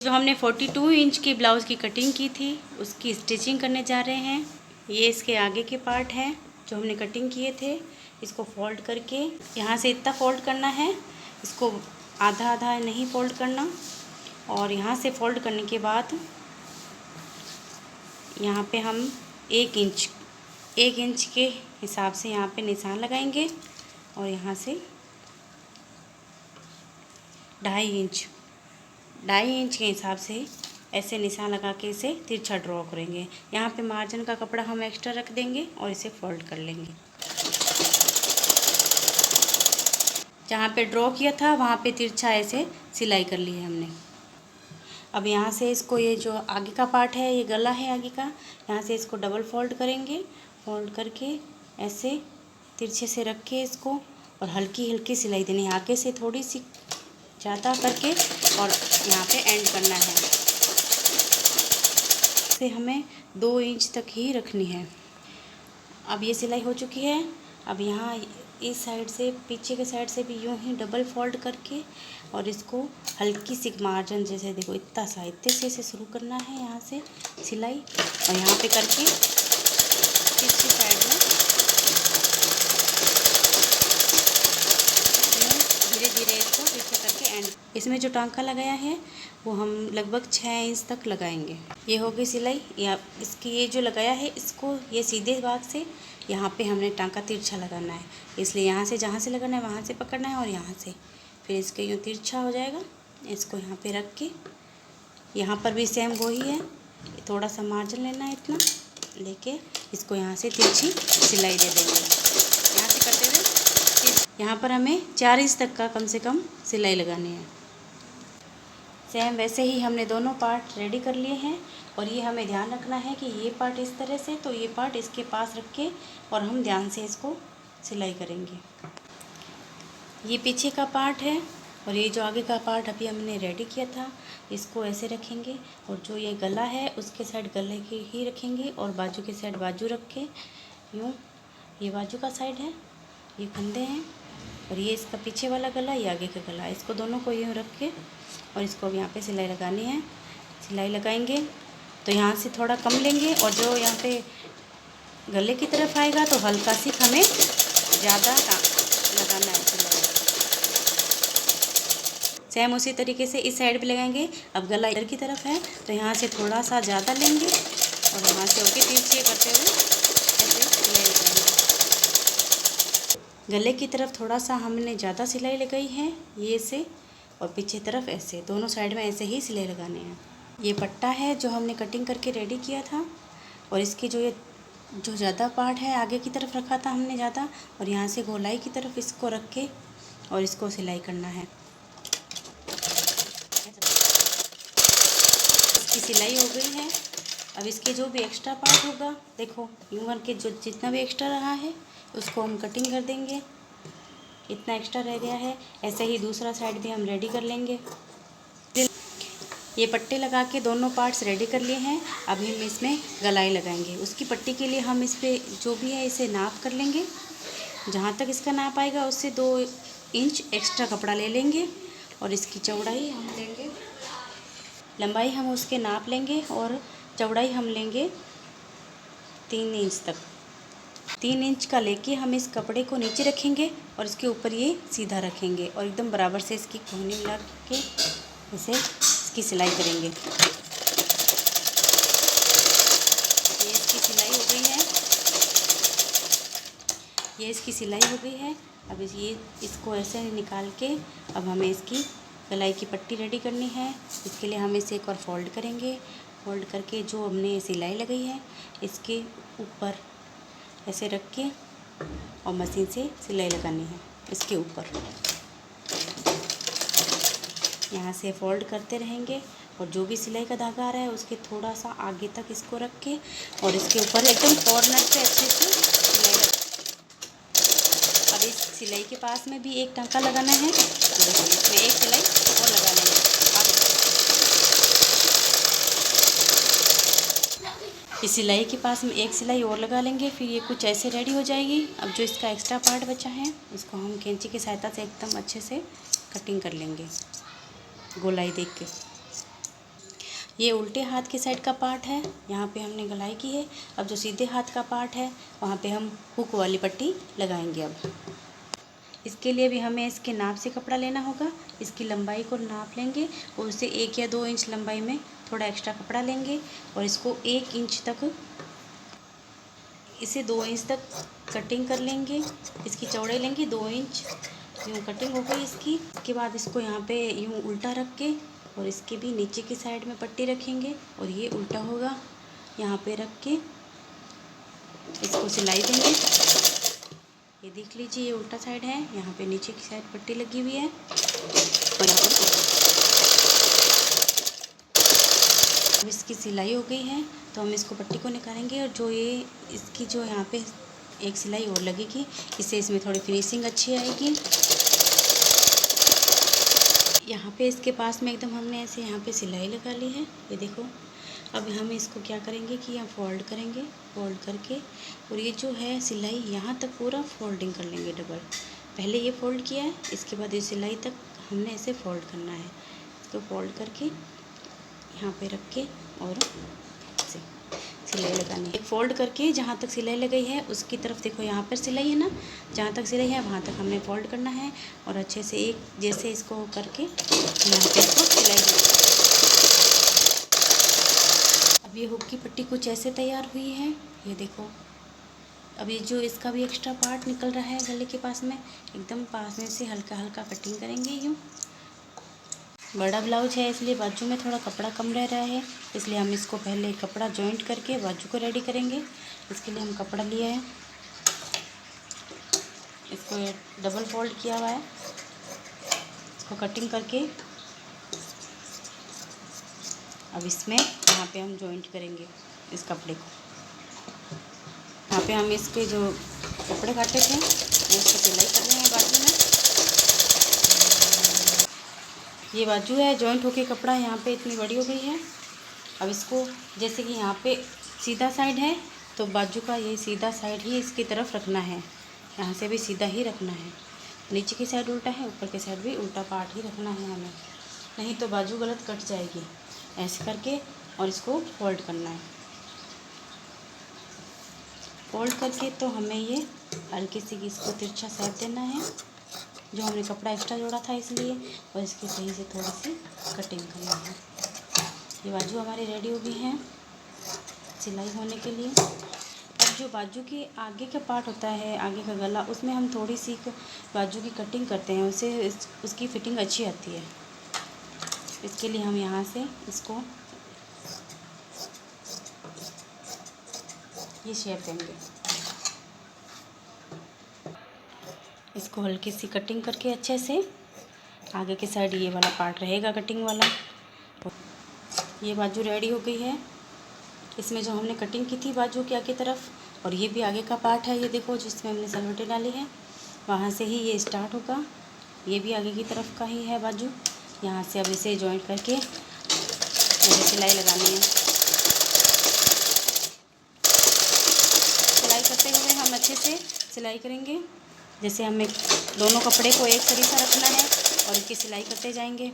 जो हमने 42 इंच की ब्लाउज़ की कटिंग की थी उसकी स्टिचिंग करने जा रहे हैं। ये इसके आगे के पार्ट हैं जो हमने कटिंग किए थे। इसको फोल्ड करके यहाँ से इतना फोल्ड करना है, इसको आधा आधा नहीं फोल्ड करना। और यहाँ से फोल्ड करने के बाद यहाँ पे हम 1 इंच के हिसाब से यहाँ पे निशान लगाएंगे और यहाँ से 2.5 इंच के हिसाब से ऐसे निशान लगा के इसे तिरछा ड्रॉ करेंगे। यहाँ पे मार्जिन का कपड़ा हम एक्स्ट्रा रख देंगे और इसे फोल्ड कर लेंगे। जहाँ पे ड्रॉ किया था वहाँ पे तिरछा ऐसे सिलाई कर ली है हमने। अब यहाँ से इसको, ये जो आगे का पार्ट है, ये गला है आगे का, यहाँ से इसको डबल फोल्ड करेंगे। फोल्ड करके ऐसे तिरछे से रख के इसको और हल्की हल्की सिलाई देनी है, आगे से थोड़ी सी ज़्यादा करके और यहाँ पे एंड करना है। इसे हमें 2 इंच तक ही रखनी है। अब ये सिलाई हो चुकी है। अब यहाँ इस साइड से, पीछे के साइड से भी यूँ ही डबल फोल्ड करके और इसको हल्की सी मार्जिन, जैसे देखो इतना सा, इतने से शुरू करना है यहाँ से सिलाई और यहाँ पे करके पीछे साइड में धीरे धीरे इसको पीछे करके एंड। इसमें जो टांका लगाया है वो हम लगभग 6 इंच तक लगाएंगे। ये हो गई सिलाई। या इसकी ये जो लगाया है, इसको ये सीधे भाग से यहाँ पे हमने टांका तिरछा लगाना है, इसलिए यहाँ से जहाँ से लगाना है वहाँ से पकड़ना है और यहाँ से फिर इसके यूँ तिरछा हो जाएगा। इसको यहाँ पे रख के यहाँ पर भी सेम वही है, थोड़ा सा मार्जिन लेना है, इतना लेके इसको यहाँ से तिरछी सिलाई दे देंगे। यहाँ से करते हुए यहाँ पर हमें 4 इंच तक का कम से कम सिलाई लगानी है। सेम वैसे ही हमने दोनों पार्ट रेडी कर लिए हैं और ये हमें ध्यान रखना है कि ये पार्ट इस तरह से, तो ये पार्ट इसके पास रख के और हम ध्यान से इसको सिलाई करेंगे। ये पीछे का पार्ट है और ये जो आगे का पार्ट अभी हमने रेडी किया था, इसको ऐसे रखेंगे और जो ये गला है उसके साइड गले के ही रखेंगे और बाजू के साइड बाजू रख के यूँ, ये बाजू का साइड है, ये फंदे हैं और ये इसका पीछे वाला गला, ये आगे का गला, इसको दोनों को यूँ रख के और इसको अब यहाँ पे सिलाई लगानी है। सिलाई लगाएंगे तो यहाँ से थोड़ा कम लेंगे और जो यहाँ पे गले की तरफ आएगा तो हल्का सी हमें ज़्यादा लगाना है सिलाई। सेम उसी तरीके से इस साइड भी लगाएंगे। अब गला इधर की तरफ है तो यहाँ से थोड़ा सा ज़्यादा लेंगे और यहाँ से होके पीछे करते हुए ऐसे सिलाई लगाएंगे। गले की तरफ थोड़ा सा हमने ज़्यादा सिलाई लगाई है ये से, और पीछे तरफ ऐसे, दोनों साइड में ऐसे ही सिलाई लगाने हैं। ये पट्टा है जो हमने कटिंग करके रेडी किया था और इसकी जो ज़्यादा पार्ट है आगे की तरफ रखा था हमने ज़्यादा, और यहाँ से गोलाई की तरफ इसको रख के और इसको सिलाई करना है। इसकी सिलाई हो गई है। अब इसके जो भी एक्स्ट्रा पार्ट होगा, देखो यूँ करके जो जितना भी एक्स्ट्रा रहा है उसको हम कटिंग कर देंगे। इतना एक्स्ट्रा रह गया है, ऐसे ही दूसरा साइड भी हम रेडी कर लेंगे। ये पट्टे लगा के दोनों पार्ट्स रेडी कर लिए हैं। अभी हम इसमें गलाई लगाएंगे। उसकी पट्टी के लिए हम इस पे जो भी है इसे नाप कर लेंगे। जहाँ तक इसका नाप आएगा उससे 2 इंच एक्स्ट्रा कपड़ा ले लेंगे और इसकी चौड़ाई हम लेंगे, लंबाई हम उसके नाप लेंगे और चौड़ाई हम लेंगे 3 इंच तक। 3 इंच का लेके हम इस कपड़े को नीचे रखेंगे और इसके ऊपर ये सीधा रखेंगे और एकदम बराबर से इसकी कोहनी मिला के इसे इसकी सिलाई करेंगे। ये इसकी सिलाई हो गई है। ये इसकी सिलाई हो गई है। अब इसको ऐसे निकाल के अब हमें इसकी गलाई की पट्टी रेडी करनी है। इसके लिए हम इसे एक और फोल्ड करेंगे। फोल्ड करके जो हमने सिलाई लगाई है इसके ऊपर ऐसे रख के और मशीन से सिलाई लगानी है इसके ऊपर। यहाँ से फोल्ड करते रहेंगे और जो भी सिलाई का धागा आ रहा है उसके थोड़ा सा आगे तक इसको रख के और इसके ऊपर एकदम कॉर्नर से अच्छे से सिलाई लगा। अब इस सिलाई के पास में भी एक टांका लगाना है, तो देखो इसमें एक सिलाई और लगा लेंगे। इस सिलाई के पास में एक सिलाई और लगा लेंगे, फिर ये कुछ ऐसे रेडी हो जाएगी। अब जो इसका एक्स्ट्रा पार्ट बचा है इसको हम कैंची की सहायता से एकदम अच्छे से कटिंग कर लेंगे गोलाई देख के। ये उल्टे हाथ के साइड का पार्ट है, यहाँ पे हमने गलाई की है। अब जो सीधे हाथ का पार्ट है वहाँ पे हम हुक वाली पट्टी लगाएंगे। अब इसके लिए भी हमें इसके नाप से कपड़ा लेना होगा। इसकी लंबाई को नाप लेंगे और उसे 1 या 2 इंच लंबाई में थोड़ा एक्स्ट्रा कपड़ा लेंगे और इसको 1 इंच तक, इसे 2 इंच तक कटिंग कर लेंगे। इसकी चौड़ाई लेंगे 2 इंच। यूँ कटिंग हो गई इसकी। इसके बाद इसको यहाँ पे यूँ उल्टा रख के और इसके भी नीचे की साइड में पट्टी रखेंगे और ये उल्टा होगा। यहाँ पे रख के इसको सिलाई देंगे। ये देख लीजिए, ये उल्टा साइड है, यहाँ पे नीचे की साइड पट्टी लगी हुई है और यहाँ पर अब इसकी सिलाई हो गई है तो हम इसको पट्टी को निकालेंगे। और जो ये इसकी जो यहाँ पे एक सिलाई और लगेगी, इससे इसमें थोड़ी फिनिशिंग अच्छी आएगी। यहाँ पे इसके पास में एकदम हमने ऐसे यहाँ पे सिलाई लगा ली है, ये देखो। अब हम इसको क्या करेंगे कि यहाँ फोल्ड करेंगे, फोल्ड करके और ये जो है सिलाई यहाँ तक पूरा फोल्डिंग कर लेंगे डबल। पहले ये फोल्ड किया है, इसके बाद ये सिलाई तक हमने ऐसे फोल्ड करना है। इसको फोल्ड करके यहाँ पे रख के और ऐसे सिलाई लगानी है। फोल्ड करके जहाँ तक सिलाई लगाई है उसकी तरफ देखो, यहाँ पर सिलाई है ना, जहाँ तक सिलाई है वहाँ तक हमने फोल्ड करना है और अच्छे से एक जैसे इसको करके यहाँ पे इसको सिलाई देनी है। अब ये हुक की पट्टी कुछ ऐसे तैयार हुई है, ये देखो। अब ये जो इसका भी एक्स्ट्रा पार्ट निकल रहा है गले के पास में, एकदम पास में से हल्का हल्का कटिंग करेंगे। यूँ बड़ा ब्लाउज है इसलिए बाजू में थोड़ा कपड़ा कम रह रहा है, इसलिए हम इसको पहले कपड़ा जॉइंट करके बाजू को रेडी करेंगे। इसके लिए हम कपड़ा लिया है, इसको डबल फोल्ड किया हुआ है, इसको कटिंग करके अब इसमें यहाँ पे हम जॉइंट करेंगे इस कपड़े को। यहाँ पे हम इसके जो कपड़े काटे थे उसको सिलाई कर रहे हैं बाजू में। ये बाजू है, जॉइंट होके कपड़ा यहाँ पे इतनी बड़ी हो गई है। अब इसको जैसे कि यहाँ पे सीधा साइड है तो बाजू का ये सीधा साइड ही इसकी तरफ रखना है, यहाँ से भी सीधा ही रखना है। नीचे की साइड उल्टा है, ऊपर की साइड भी उल्टा पार्ट ही रखना है हमें, नहीं तो बाजू गलत कट जाएगी। ऐसे करके और इसको फोल्ड करना है। फोल्ड करके तो हमें ये हल्की सी इसको तिरछा साइड देना है, जो हमने कपड़ा एक्स्ट्रा जोड़ा था इसलिए, और इसकी सही से थोड़ी सी कटिंग करना है। ये बाजू हमारी रेडी हो गई है सिलाई होने के लिए। अब जो बाजू के आगे का पार्ट होता है, आगे का गला, उसमें हम थोड़ी सी बाजू की कटिंग करते हैं, उससे उसकी फिटिंग अच्छी आती है। इसके लिए हम यहाँ से इसको ये शेप देंगे। इसको हल्की सी कटिंग करके अच्छे से आगे की साइड ये वाला पार्ट रहेगा कटिंग वाला। ये बाजू रेडी हो गई है। इसमें जो हमने कटिंग की थी बाजू के आगे तरफ, और ये भी आगे का पार्ट है, ये देखो जिसमें हमने सलवटें डाली हैं, वहाँ से ही ये स्टार्ट होगा। ये भी आगे की तरफ का ही है बाजू। यहाँ से अब इसे जॉइंट करके मुझे सिलाई लगानी है। सिलाई करते हुए हम अच्छे से सिलाई करेंगे, जैसे हमें दोनों कपड़े को एक तरीका रखना है और इसकी सिलाई करते जाएंगे।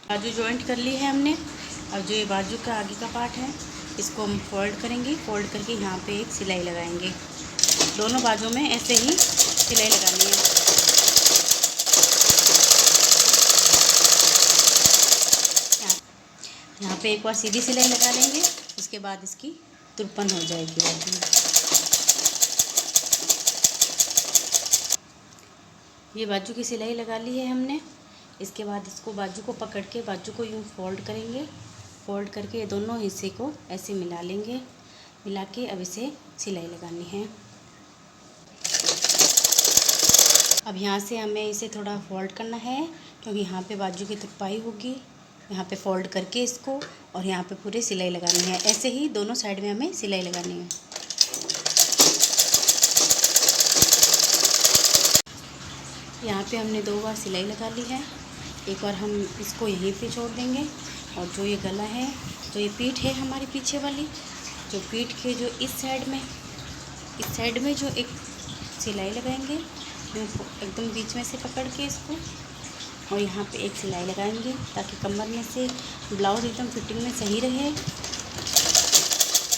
बाजू जॉइंट कर ली है हमने। अब जो ये बाजू का आगे का पार्ट है इसको हम फोल्ड करेंगे, फोल्ड करके यहाँ पे एक सिलाई लगाएंगे। दोनों बाजू में ऐसे ही सिलाई लगानी है। यहाँ पे एक बार सीधी सिलाई लगा लेंगे, उसके बाद इसकी तुरपन हो जाएगी बाजू में। ये बाजू की सिलाई लगा ली है हमने। इसके बाद इसको बाजू को पकड़ के बाजू को यूँ फोल्ड करेंगे, फोल्ड करके ये दोनों हिस्से को ऐसे मिला लेंगे। मिला के अब इसे सिलाई लगानी है। अब यहाँ से हमें इसे थोड़ा फोल्ड करना है, क्योंकि यहाँ पे बाजू की तुरपाई होगी। यहाँ पे फोल्ड करके इसको और यहाँ पे पूरी सिलाई लगानी है। ऐसे ही दोनों साइड में हमें सिलाई लगानी है। यहाँ पे हमने 2 बार सिलाई लगा ली है। एक बार हम इसको यहीं पे छोड़ देंगे, और जो ये गला है, जो ये पीठ है हमारी पीछे वाली, जो पीठ के जो इस साइड में जो एक सिलाई लगाएंगे, एकदम बीच में से पकड़ के इसको और यहाँ पे एक सिलाई लगाएंगे ताकि कमर में से ब्लाउज़ एकदम फिटिंग में सही रहे।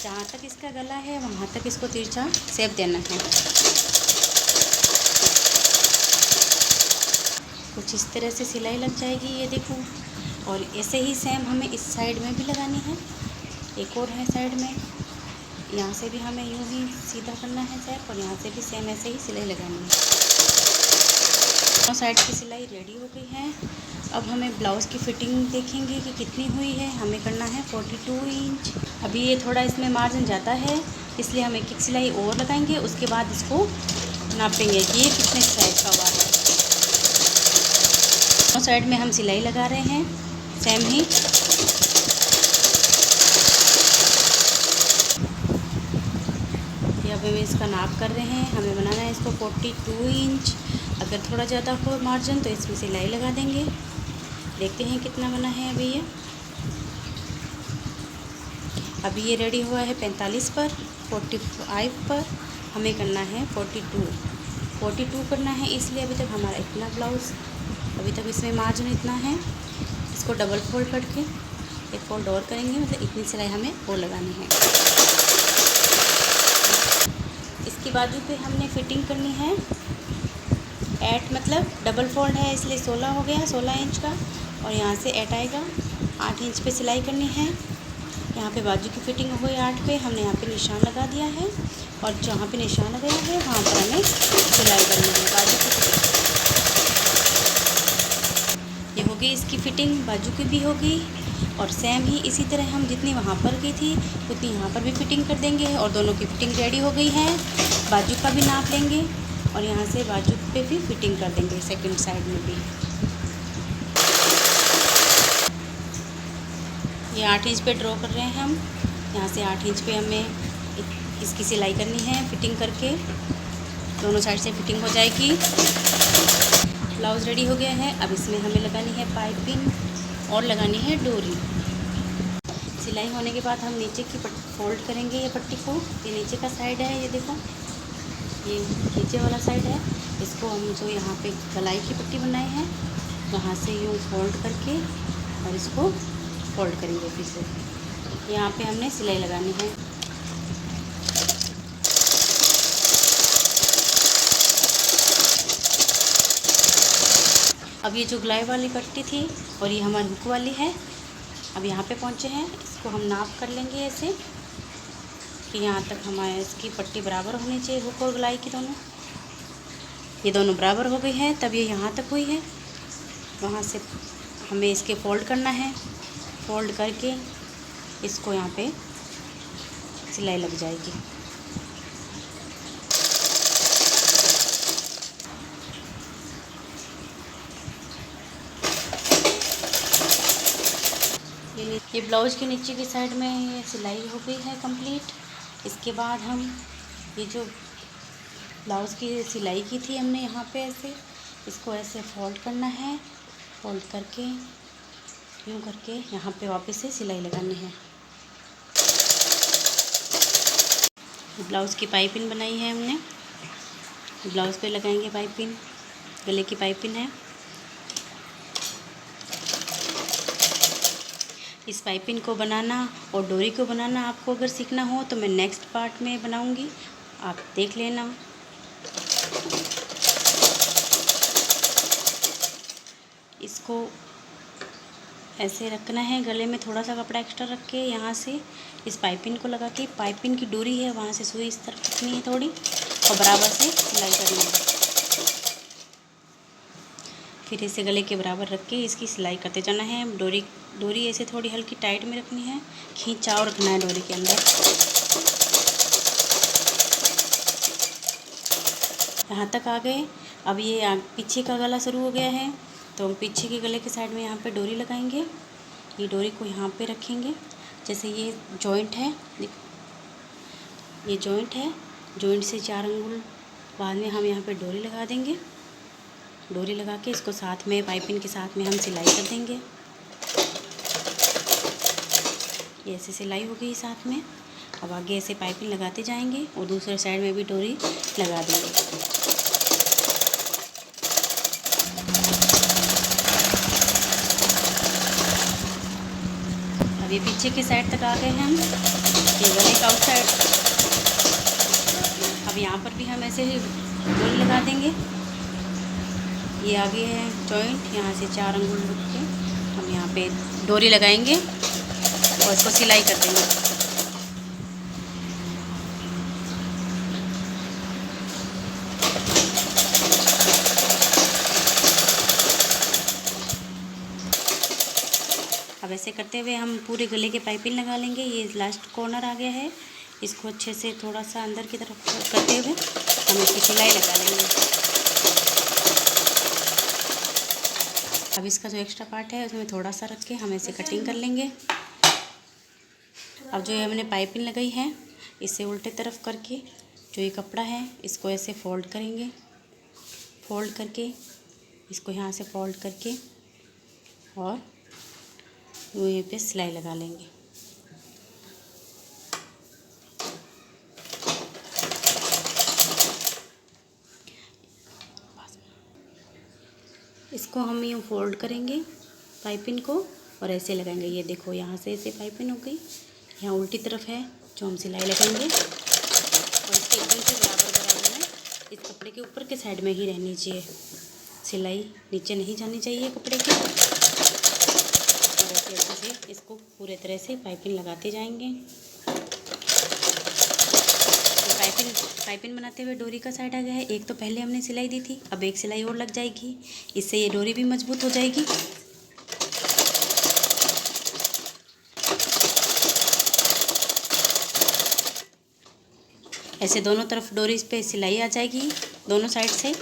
जहाँ तक इसका गला है वहाँ तक इसको तिरछा शेप देना है। कुछ इस तरह से सिलाई लग जाएगी, ये देखो। और ऐसे ही सेम हमें इस साइड में भी लगानी है। एक और है साइड में, यहाँ से भी हमें यूँ ही सीधा करना है शेप, और यहाँ से भी सेम ऐसे ही सिलाई लगानी है। दोनों साइड की सिलाई रेडी हो गई है। अब हमें ब्लाउज़ की फिटिंग देखेंगे कि कितनी हुई है। हमें करना है 42 इंच। अभी ये थोड़ा इसमें मार्जिन ज़्यादा है, इसलिए हम एक सिलाई और लगाएंगे। उसके बाद इसको नापेंगे कि ये कितने साइज का हुआ है। दोनों साइड में हम सिलाई लगा रहे हैं सेम ही। ये अब हम इसका नाप कर रहे हैं। हमें बनाना है इसको 42 इंच। अगर थोड़ा ज़्यादा हो मार्जिन तो इसमें सिलाई लगा देंगे। देखते हैं कितना बना है अभी ये रेडी हुआ है 45 पर। 45 पर हमें करना है 42 करना है, इसलिए अभी तक हमारा इतना ब्लाउज़, अभी तक इसमें मार्जिन इतना है। इसको डबल फोल्ड करके एक फोल्ड और करेंगे, मतलब इतनी सिलाई हमें और लगानी है। इसकी बाजू पे हमने फिटिंग करनी है 8, मतलब डबल फोल्ड है इसलिए 16 हो गया, 16 इंच का। और यहाँ से 8 आएगा, 8 इंच पे सिलाई करनी है। यहाँ पे बाजू की फिटिंग हो गई 8 पे। हमने यहाँ पे निशान लगा दिया है, और जहाँ पे निशान लगाया है वहाँ पर हमें सिलाई करनी है बाजू की फिटिंग। ये हो गई इसकी फिटिंग, बाजू की भी हो गई। और सेम ही इसी तरह हम जितनी वहाँ पर की थी उतनी यहाँ पर भी फिटिंग कर देंगे। और दोनों की फिटिंग रेडी हो गई है। बाजू का भी नाप लेंगे और यहाँ से बाजू पे भी फिटिंग कर देंगे, सेकंड साइड में भी। ये 8 इंच पे ड्रॉ कर रहे हैं हम। यहाँ से 8 इंच पे हमें इसकी सिलाई करनी है फिटिंग करके। दोनों साइड से फिटिंग हो जाएगी। ब्लाउज़ रेडी हो गया है। अब इसमें हमें लगानी है पाइपिंग और लगानी है डोरी। सिलाई होने के बाद हम नीचे की फोल्ड करेंगे ये पट्टी को। ये नीचे का साइड है, ये देखो, ये नीचे वाला साइड है। इसको हम जो यहाँ पे गलाई की पट्टी बनाई है वहाँ से यूँ फोल्ड करके और इसको फोल्ड करेंगे फिर से। यहाँ पे हमने सिलाई लगानी है। अब ये जो गलाई वाली पट्टी थी और ये हमारी हुक वाली है, अब यहाँ पे पहुँचे हैं। इसको हम नाप कर लेंगे ऐसे कि यहाँ तक हमारे इसकी पट्टी बराबर होनी चाहिए, हुक और गलाई की दोनों। ये दोनों बराबर हो गई है, तब ये यहाँ तक हुई है। वहाँ से हमें इसके फोल्ड करना है। फोल्ड करके इसको यहाँ पे सिलाई लग जाएगी। ये ब्लाउज़ के नीचे की साइड में ये सिलाई हो गई है कंप्लीट। इसके बाद हम ये जो ब्लाउज़ की सिलाई की थी हमने यहाँ पे ऐसे, इसको ऐसे फोल्ड करना है। फोल्ड करके यूँ करके यहाँ पे वापस से सिलाई लगानी है। ब्लाउज़ की पाइपिंग बनाई है हमने, ब्लाउज़ पे लगाएंगे पाइपिंग, गले की पाइपिंग है। इस पाइपिंग को बनाना और डोरी को बनाना आपको अगर सीखना हो तो मैं नेक्स्ट पार्ट में बनाऊंगी, आप देख लेना। इसको ऐसे रखना है, गले में थोड़ा सा कपड़ा एक्स्ट्रा रख के यहाँ से इस पाइपिंग को लगा के, पाइपिंग की डोरी है वहाँ से सुई इस तरफ रखनी है थोड़ी और बराबर से सिलाई करनी है। फिर इसे गले के बराबर रख के इसकी सिलाई करते जाना है। डोरी ऐसे थोड़ी हल्की टाइट में रखनी है, खींचाव रखना है डोरी के अंदर। यहाँ तक आ गए। अब ये पीछे का गला शुरू हो गया है, तो हम पीछे के गले के साइड में यहाँ पे डोरी लगाएंगे। ये डोरी को यहाँ पे रखेंगे, जैसे ये जॉइंट है, ये जॉइंट है, जॉइंट से 4 अंगुल बाद में हम यहाँ पे डोरी लगा देंगे। डोरी लगा के इसको साथ में पाइपिंग के साथ में हम सिलाई कर देंगे। ये ऐसे सिलाई हो गई साथ में। अब आगे ऐसे पाइपिंग लगाते जाएंगे और दूसरे साइड में भी डोरी लगा देंगे। ये पीछे की साइड तक आ गए हैं हम, ये गले का आउट साइड। अब यहाँ पर भी हम ऐसे ही डोरी लगा देंगे। ये आगे है जॉइंट, यहाँ से 4 अंगुल रुक के हम यहाँ पे डोरी लगाएंगे और इसको सिलाई कर देंगे। अब ऐसे करते हुए हम पूरे गले के पाइपिंग लगा लेंगे। ये लास्ट कॉर्नर आ गया है, इसको अच्छे से थोड़ा सा अंदर की तरफ करते हुए हम इसकी सिलाई लगा लेंगे। अब इसका जो एक्स्ट्रा पार्ट है उसमें थोड़ा सा रख के हम ऐसे कटिंग कर लेंगे। अब जो ये हमने पाइपिंग लगाई है इसे उल्टे तरफ करके जो ये कपड़ा है इसको ऐसे फोल्ड करेंगे। फोल्ड करके इसको यहाँ से फोल्ड करके और ये पे सिलाई लगा लेंगे। इसको हम यूँ फोल्ड करेंगे पाइपिंग को और ऐसे लगाएंगे। ये देखो यहाँ से ऐसे पाइपिंग हो गई, यहाँ उल्टी तरफ है जो हम सिलाई लगाएंगे और इसके एकदम से बराबर में इस कपड़े के ऊपर के साइड में ही रहनी चाहिए, सिलाई नीचे नहीं जानी चाहिए कपड़े की। और ऐसे अच्छे से इसको पूरे तरह से पाइपिंग लगाते जाएंगे। पाइपिंग बनाते हुए डोरी का साइड आ गया है। एक तो पहले हमने सिलाई दी थी, अब एक सिलाई और लग जाएगी, इससे ये डोरी भी मजबूत हो जाएगी। ऐसे दोनों तरफ डोरी पे सिलाई आ जाएगी दोनों साइड से।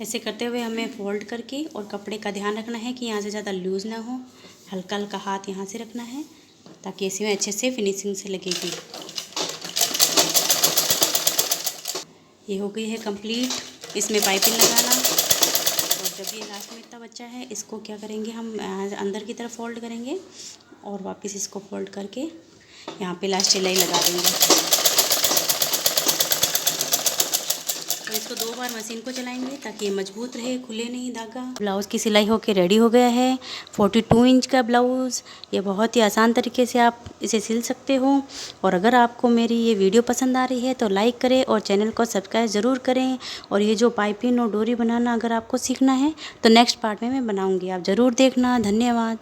ऐसे करते हुए हमें फोल्ड करके और कपड़े का ध्यान रखना है कि यहाँ से ज़्यादा लूज़ ना हो, हल्का हल्का हाथ यहाँ से रखना है ताकि इसमें अच्छे से फिनिशिंग से लगेगी। ये हो गई है कंप्लीट इसमें पाइपिंग लगाना। और जब ये लास्ट में इतना बच्चा है इसको क्या करेंगे, हम अंदर की तरफ फोल्ड करेंगे और वापस इसको फोल्ड करके यहाँ पे लास्ट सिलाई लगा देंगे। तो इसको 2 बार मशीन को चलाएंगे ताकि ये मजबूत रहे, खुले नहीं धागा। ब्लाउज़ की सिलाई होके रेडी हो गया है। 42 इंच का ब्लाउज़, ये बहुत ही आसान तरीके से आप इसे सिल सकते हो। और अगर आपको मेरी ये वीडियो पसंद आ रही है तो लाइक करें और चैनल को सब्सक्राइब ज़रूर करें। और ये जो पाइपिंग और डोरी बनाना अगर आपको सीखना है तो नेक्स्ट पार्ट में मैं बनाऊँगी, आप ज़रूर देखना। धन्यवाद।